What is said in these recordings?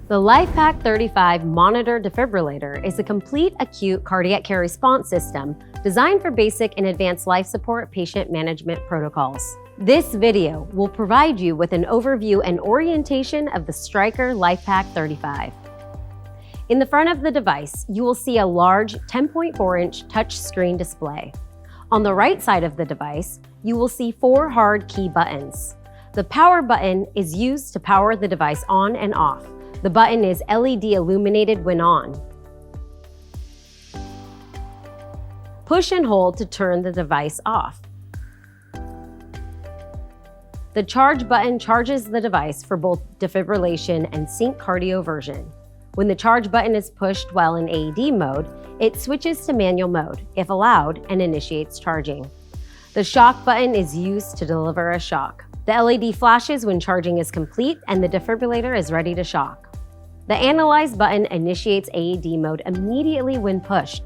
The LIFEPAK 35 Monitor Defibrillator is a complete acute cardiac care response system designed for basic and advanced life support patient management protocols. This video will provide you with an overview and orientation of the Stryker LIFEPAK 35. In the front of the device, you will see a large 10.4-inch touchscreen display. On the right side of the device, you will see 4 hard key buttons. The power button is used to power the device on and off. The button is LED illuminated when on. Push and hold to turn the device off. The charge button charges the device for both defibrillation and sync cardioversion. When the charge button is pushed while in AED mode, it switches to manual mode, if allowed, and initiates charging. The shock button is used to deliver a shock. The LED flashes when charging is complete and the defibrillator is ready to shock. The Analyze button initiates AED mode immediately when pushed.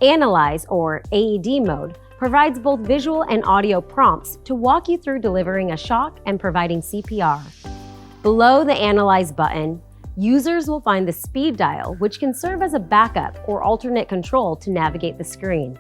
Analyze, or AED mode, provides both visual and audio prompts to walk you through delivering a shock and providing CPR. Below the Analyze button, users will find the speed dial, which can serve as a backup or alternate control to navigate the screen.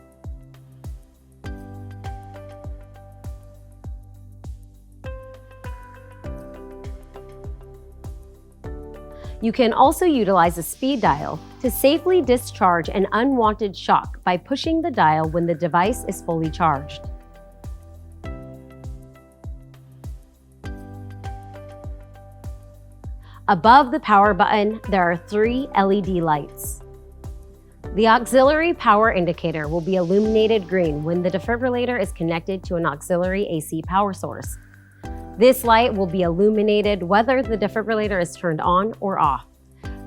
You can also utilize the speed dial to safely discharge an unwanted shock by pushing the dial when the device is fully charged. Above the power button, there are 3 LED lights. The auxiliary power indicator will be illuminated green when the defibrillator is connected to an auxiliary AC power source. This light will be illuminated whether the defibrillator is turned on or off.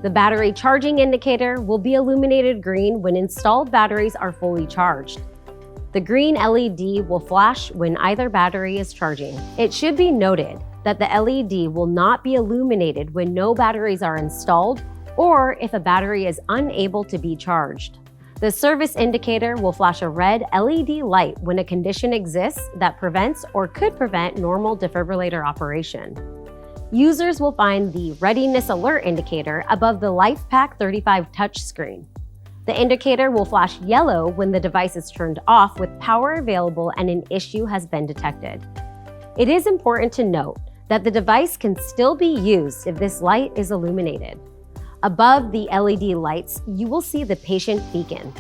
The battery charging indicator will be illuminated green when installed batteries are fully charged. The green LED will flash when either battery is charging. It should be noted that the LED will not be illuminated when no batteries are installed or if a battery is unable to be charged. The service indicator will flash a red LED light when a condition exists that prevents or could prevent normal defibrillator operation. Users will find the Readiness Alert indicator above the LIFEPAK 35 touchscreen. The indicator will flash yellow when the device is turned off with power available and an issue has been detected. It is important to note that the device can still be used if this light is illuminated. Above the LED lights, you will see the patient beacon.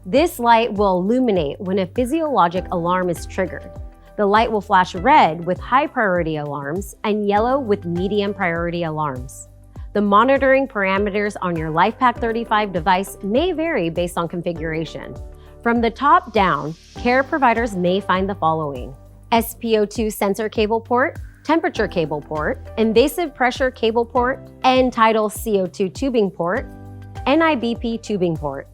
This light will illuminate when a physiologic alarm is triggered. The light will flash red with high priority alarms and yellow with medium priority alarms. The monitoring parameters on your LIFEPAK 35 device may vary based on configuration. From the top down, care providers may find the following: SpO2 sensor cable port, temperature cable port, invasive pressure cable port, end-tidal CO2 tubing port, NIBP tubing port.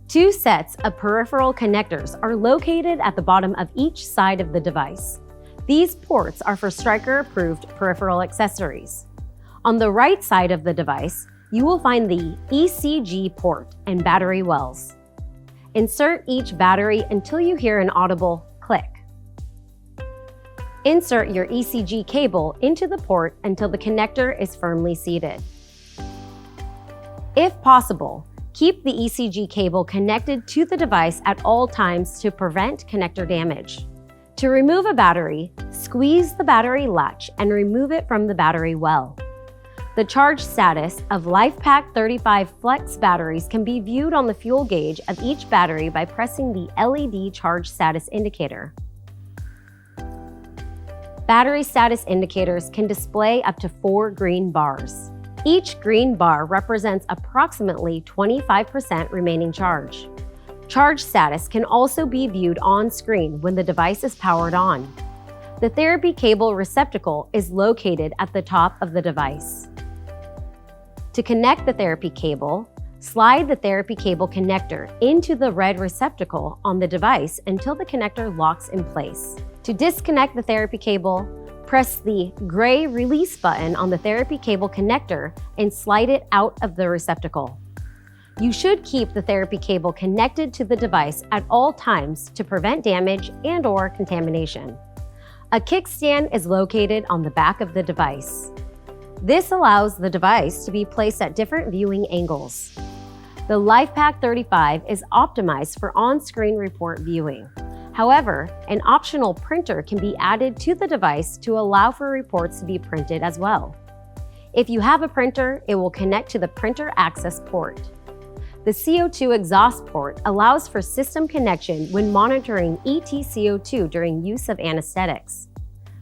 2 sets of peripheral connectors are located at the bottom of each side of the device. These ports are for Stryker-approved peripheral accessories. On the right side of the device, you will find the ECG port and battery wells. Insert each battery until you hear an audible click. Insert your ECG cable into the port until the connector is firmly seated. If possible, keep the ECG cable connected to the device at all times to prevent connector damage. To remove a battery, squeeze the battery latch and remove it from the battery well. The charge status of LIFEPAK 35 Flex batteries can be viewed on the fuel gauge of each battery by pressing the LED charge status indicator. Battery status indicators can display up to 4 green bars. Each green bar represents approximately 25% remaining charge. Charge status can also be viewed on screen when the device is powered on. The therapy cable receptacle is located at the top of the device. To connect the therapy cable, slide the therapy cable connector into the red receptacle on the device until the connector locks in place. To disconnect the therapy cable, press the gray release button on the therapy cable connector and slide it out of the receptacle. You should keep the therapy cable connected to the device at all times to prevent damage and/or contamination. A kickstand is located on the back of the device. This allows the device to be placed at different viewing angles. The LIFEPAK 35 is optimized for on-screen report viewing. However, an optional printer can be added to the device to allow for reports to be printed as well. If you have a printer, it will connect to the printer access port. The CO2 exhaust port allows for system connection when monitoring EtCO2 during use of anesthetics.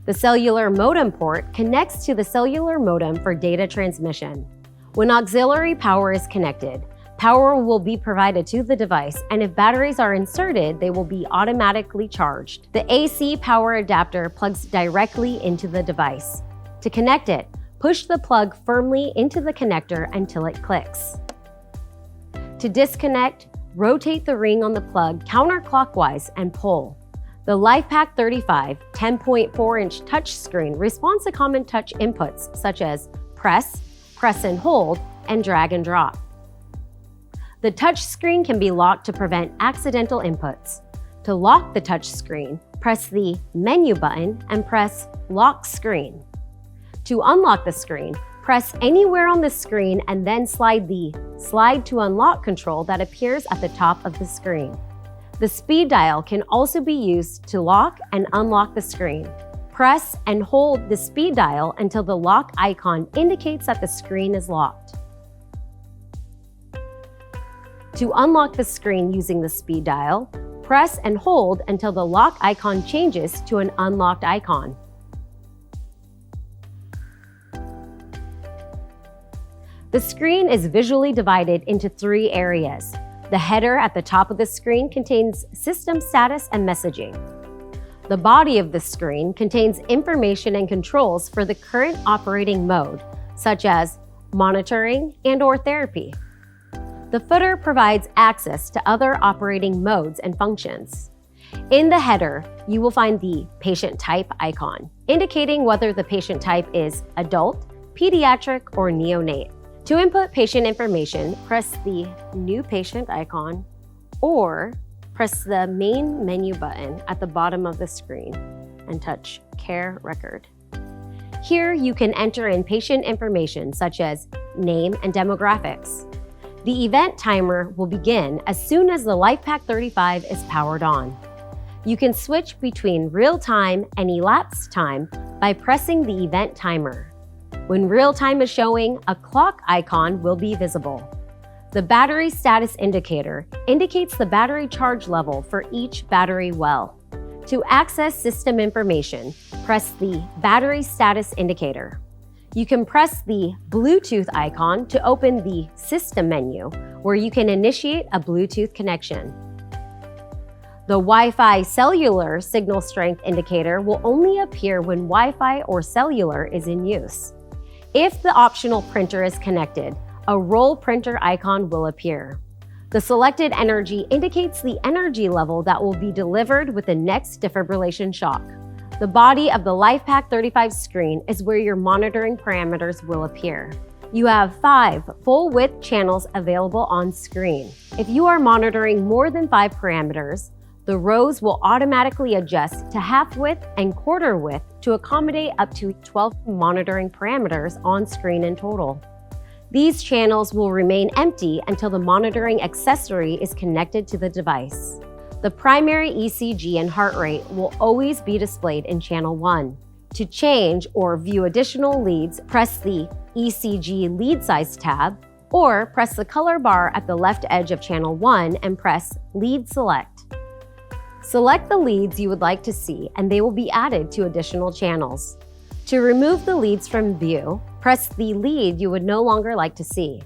The cellular modem port connects to the cellular modem for data transmission. When auxiliary power is connected, power will be provided to the device, and if batteries are inserted, they will be automatically charged. The AC power adapter plugs directly into the device. To connect it, push the plug firmly into the connector until it clicks. To disconnect, rotate the ring on the plug counterclockwise and pull. The LIFEPAK 35 10.4-inch touchscreen responds to common touch inputs such as press and hold, and drag and drop. The touchscreen can be locked to prevent accidental inputs. To lock the touchscreen, press the menu button and press Lock Screen. To unlock the screen, press anywhere on the screen and then slide the Slide to Unlock control that appears at the top of the screen. The speed dial can also be used to lock and unlock the screen. Press and hold the speed dial until the lock icon indicates that the screen is locked. To unlock the screen using the speed dial, press and hold until the lock icon changes to an unlocked icon. The screen is visually divided into 3 areas. The header at the top of the screen contains system status and messaging. The body of the screen contains information and controls for the current operating mode, such as monitoring and/or therapy. The footer provides access to other operating modes and functions. In the header, you will find the patient type icon, indicating whether the patient type is adult, pediatric, or neonate. To input patient information, press the New Patient icon or press the main menu button at the bottom of the screen and touch Care Record. Here you can enter in patient information such as name and demographics. The event timer will begin as soon as the LIFEPAK 35 is powered on. You can switch between real-time and elapsed time by pressing the event timer. When real time is showing, a clock icon will be visible. The battery status indicator indicates the battery charge level for each battery well. To access system information, press the battery status indicator. You can press the Bluetooth icon to open the system menu, where you can initiate a Bluetooth connection. The Wi-Fi cellular signal strength indicator will only appear when Wi-Fi or cellular is in use. If the optional printer is connected, a roll printer icon will appear. The selected energy indicates the energy level that will be delivered with the next defibrillation shock. The body of the LIFEPAK 35 screen is where your monitoring parameters will appear. You have 5 full-width channels available on screen. If you are monitoring more than 5 parameters, the rows will automatically adjust to half-width and quarter-width to accommodate up to 12 monitoring parameters on screen in total. These channels will remain empty until the monitoring accessory is connected to the device. The primary ECG and heart rate will always be displayed in channel 1. To change or view additional leads, press the ECG lead size tab, or press the color bar at the left edge of channel 1 and press Lead Select. Select the leads you would like to see and they will be added to additional channels. To remove the leads from view, press the lead you would no longer like to see.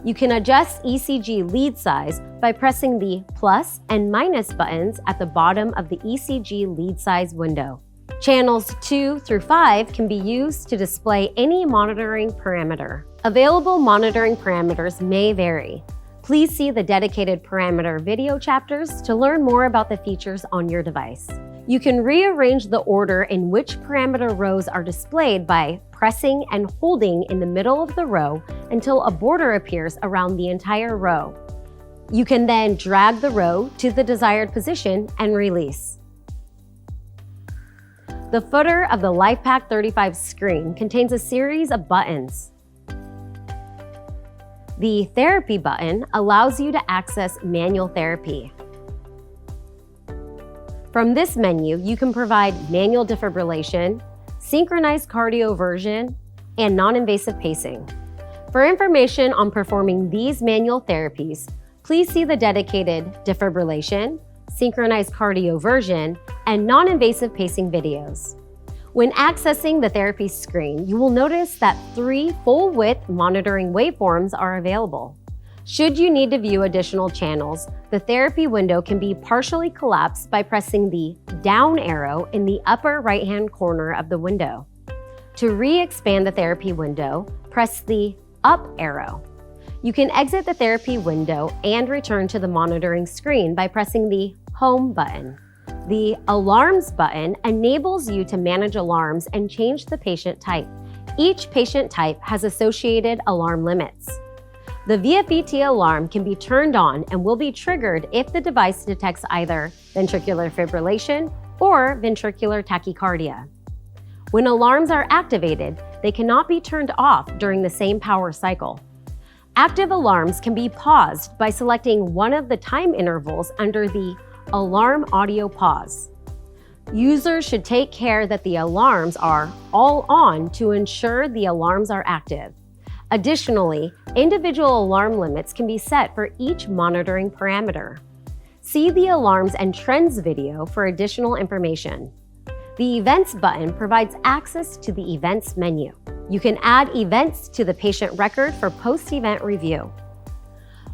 You can adjust ECG lead size by pressing the plus and minus buttons at the bottom of the ECG lead size window. Channels 2 through 5 can be used to display any monitoring parameter. Available monitoring parameters may vary. Please see the dedicated parameter video chapters to learn more about the features on your device. You can rearrange the order in which parameter rows are displayed by pressing and holding in the middle of the row until a border appears around the entire row. You can then drag the row to the desired position and release. The footer of the LIFEPAK 35 screen contains a series of buttons. The Therapy button allows you to access manual therapy. From this menu, you can provide manual defibrillation, synchronized cardioversion, and non-invasive pacing. For information on performing these manual therapies, please see the dedicated defibrillation, synchronized cardioversion, and non-invasive pacing videos. When accessing the therapy screen, you will notice that 3 full-width monitoring waveforms are available. Should you need to view additional channels, the therapy window can be partially collapsed by pressing the down arrow in the upper right-hand corner of the window. To re-expand the therapy window, press the up arrow. You can exit the therapy window and return to the monitoring screen by pressing the Home button. The Alarms button enables you to manage alarms and change the patient type. Each patient type has associated alarm limits. The VFET alarm can be turned on and will be triggered if the device detects either ventricular fibrillation or ventricular tachycardia. When alarms are activated, they cannot be turned off during the same power cycle. Active alarms can be paused by selecting one of the time intervals under the Alarm Audio Pause. Users should take care that the alarms are all on to ensure the alarms are active. Additionally, individual alarm limits can be set for each monitoring parameter. See the Alarms and Trends video for additional information. The Events button provides access to the Events menu. You can add events to the patient record for post-event review.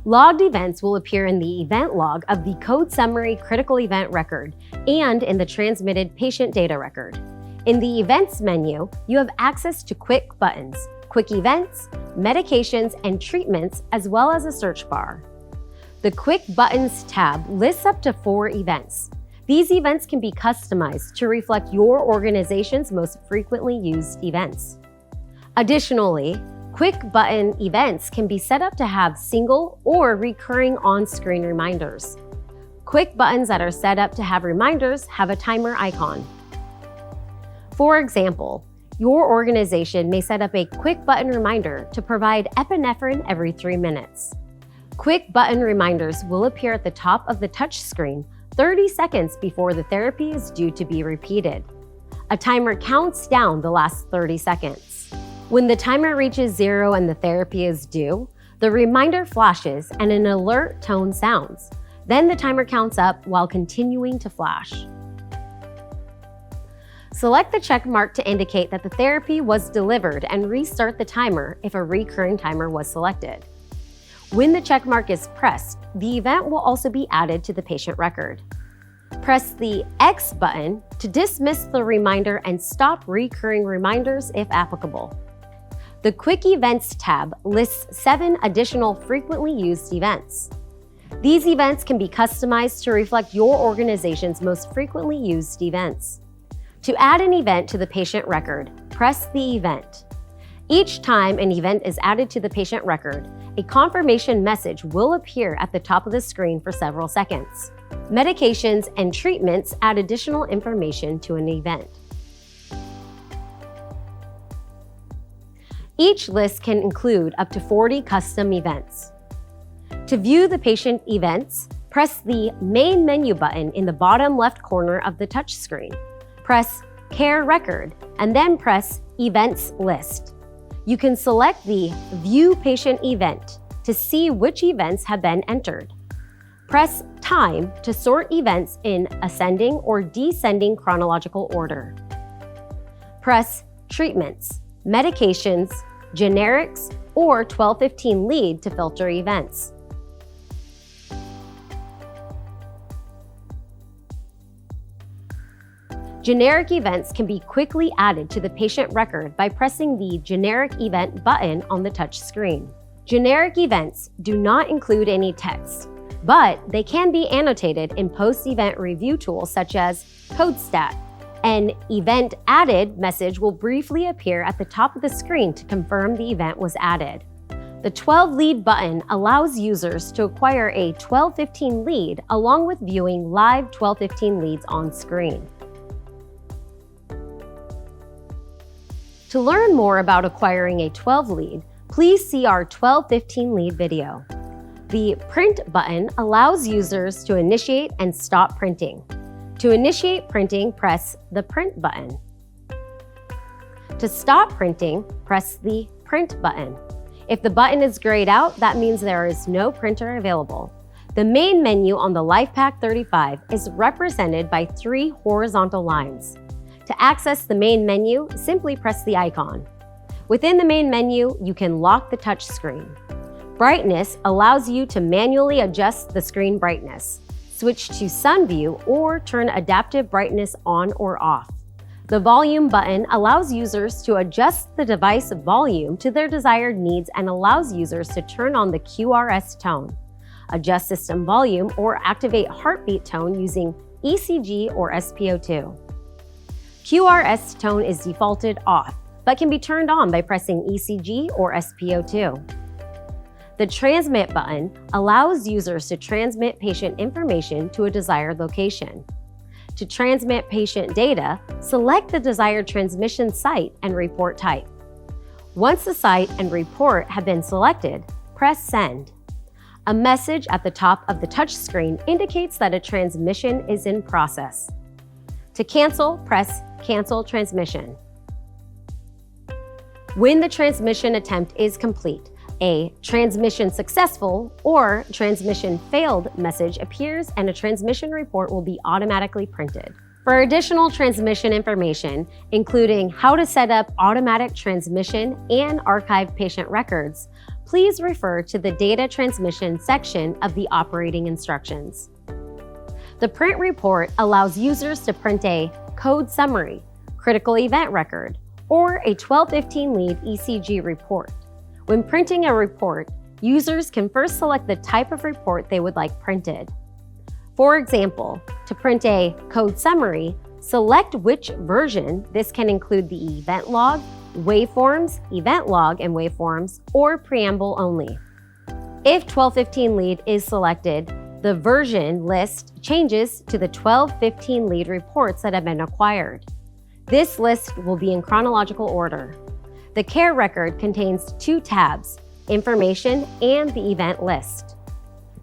Logged events will appear in the event log of the code summary critical event record and in the transmitted patient data record. In the Events menu, you have access to quick buttons, quick events, medications, and treatments, as well as a search bar. The Quick Buttons tab lists up to 4 events. These events can be customized to reflect your organization's most frequently used events. Additionally, Quick button events can be set up to have single or recurring on-screen reminders. Quick buttons that are set up to have reminders have a timer icon. For example, your organization may set up a quick button reminder to provide epinephrine every 3 minutes. Quick button reminders will appear at the top of the touch screen 30 seconds before the therapy is due to be repeated. A timer counts down the last 30 seconds. When the timer reaches 0 and the therapy is due, the reminder flashes and an alert tone sounds. Then the timer counts up while continuing to flash. Select the check mark to indicate that the therapy was delivered and restart the timer if a recurring timer was selected. When the check mark is pressed, the event will also be added to the patient record. Press the X button to dismiss the reminder and stop recurring reminders if applicable. The Quick Events tab lists 7 additional frequently used events. These events can be customized to reflect your organization's most frequently used events. To add an event to the patient record, press the event. Each time an event is added to the patient record, a confirmation message will appear at the top of the screen for several seconds. Medications and treatments add additional information to an event. Each list can include up to 40 custom events. To view the patient events, press the Main Menu button in the bottom left corner of the touchscreen. Press Care Record and then press Events List. You can select the View Patient Event to see which events have been entered. Press Time to sort events in ascending or descending chronological order. Press Treatments, Medications, Generics, or 1215 Lead to filter events. Generic events can be quickly added to the patient record by pressing the Generic Event button on the touch screen. Generic events do not include any text, but they can be annotated in post-event review tools such as CodeStat. An Event Added message will briefly appear at the top of the screen to confirm the event was added. The 12 Lead button allows users to acquire a 1215 lead along with viewing live 1215 leads on screen. To learn more about acquiring a 12 lead, please see our 12-15 lead video. The Print button allows users to initiate and stop printing. To initiate printing, press the Print button. To stop printing, press the Print button. If the button is grayed out, that means there is no printer available. The main menu on the LIFEPAK 35 is represented by 3 horizontal lines. To access the main menu, simply press the icon. Within the main menu, you can lock the touch screen. Brightness allows you to manually adjust the screen brightness. Switch to Sun View or turn adaptive brightness on or off. The Volume button allows users to adjust the device volume to their desired needs and allows users to turn on the QRS tone, adjust system volume, or activate heartbeat tone using ECG or SpO2. QRS tone is defaulted off, but can be turned on by pressing ECG or SpO2. The Transmit button allows users to transmit patient information to a desired location. To transmit patient data, select the desired transmission site and report type. Once the site and report have been selected, press Send. A message at the top of the touchscreen indicates that a transmission is in process. To cancel, press Cancel Transmission. When the transmission attempt is complete, a transmission successful or transmission failed message appears and a transmission report will be automatically printed. For additional transmission information, including how to set up automatic transmission and archive patient records, please refer to the Data Transmission section of the operating instructions. The Print report allows users to print a code summary, critical event record, or a 12-15 lead ECG report. When printing a report, users can first select the type of report they would like printed. For example, to print a code summary, select which version. This can include the event log, waveforms, event log and waveforms, or preamble only. If 12-15 lead is selected, the version list changes to the 12-15 lead reports that have been acquired. This list will be in chronological order. The care record contains 2 tabs, Information and the Event List.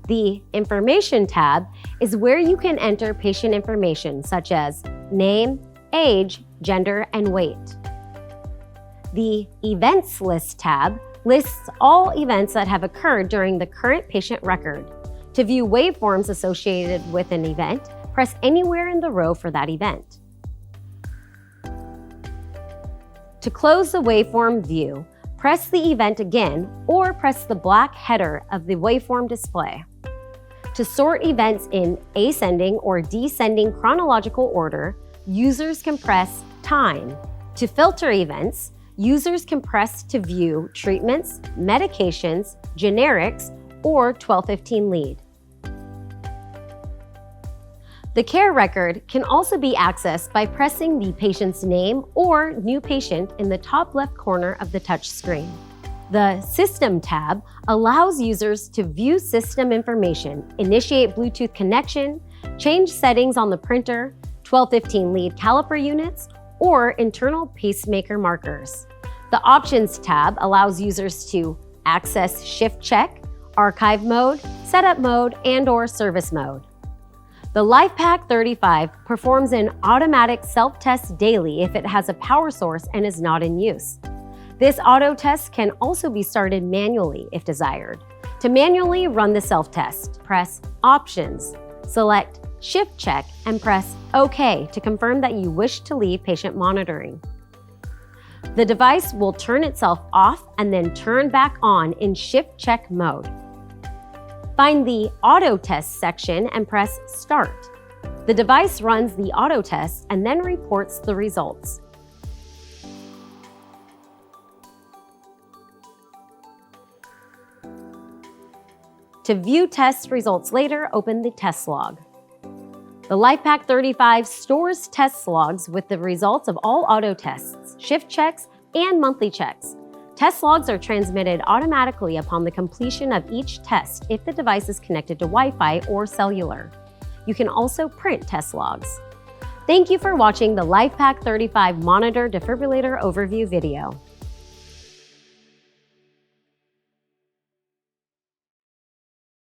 The Information tab is where you can enter patient information such as name, age, gender, and weight. The Events List tab lists all events that have occurred during the current patient record. To view waveforms associated with an event, press anywhere in the row for that event. To close the waveform view, press the event again or press the black header of the waveform display. To sort events in ascending or descending chronological order, users can press Time. To filter events, users can press to view treatments, medications, generics, or 12-15 lead. The care record can also be accessed by pressing the patient's name or new patient in the top left corner of the touch screen. The System tab allows users to view system information, initiate Bluetooth connection, change settings on the printer, 12-15 lead caliper units, or internal pacemaker markers. The Options tab allows users to access Shift Check, Archive Mode, Setup Mode, and/or Service Mode. The LIFEPAK 35 performs an automatic self-test daily if it has a power source and is not in use. This auto test can also be started manually if desired. To manually run the self-test, press Options, select Shift Check, and press OK to confirm that you wish to leave patient monitoring. The device will turn itself off and then turn back on in Shift Check mode. Find the Auto Test section and press Start. The device runs the auto test and then reports the results. To view test results later, open the test log. The LIFEPAK 35 stores test logs with the results of all auto tests, shift checks, and monthly checks. Test logs are transmitted automatically upon the completion of each test if the device is connected to Wi-Fi or cellular. You can also print test logs. Thank you for watching the LIFEPAK 35 Monitor Defibrillator Overview video.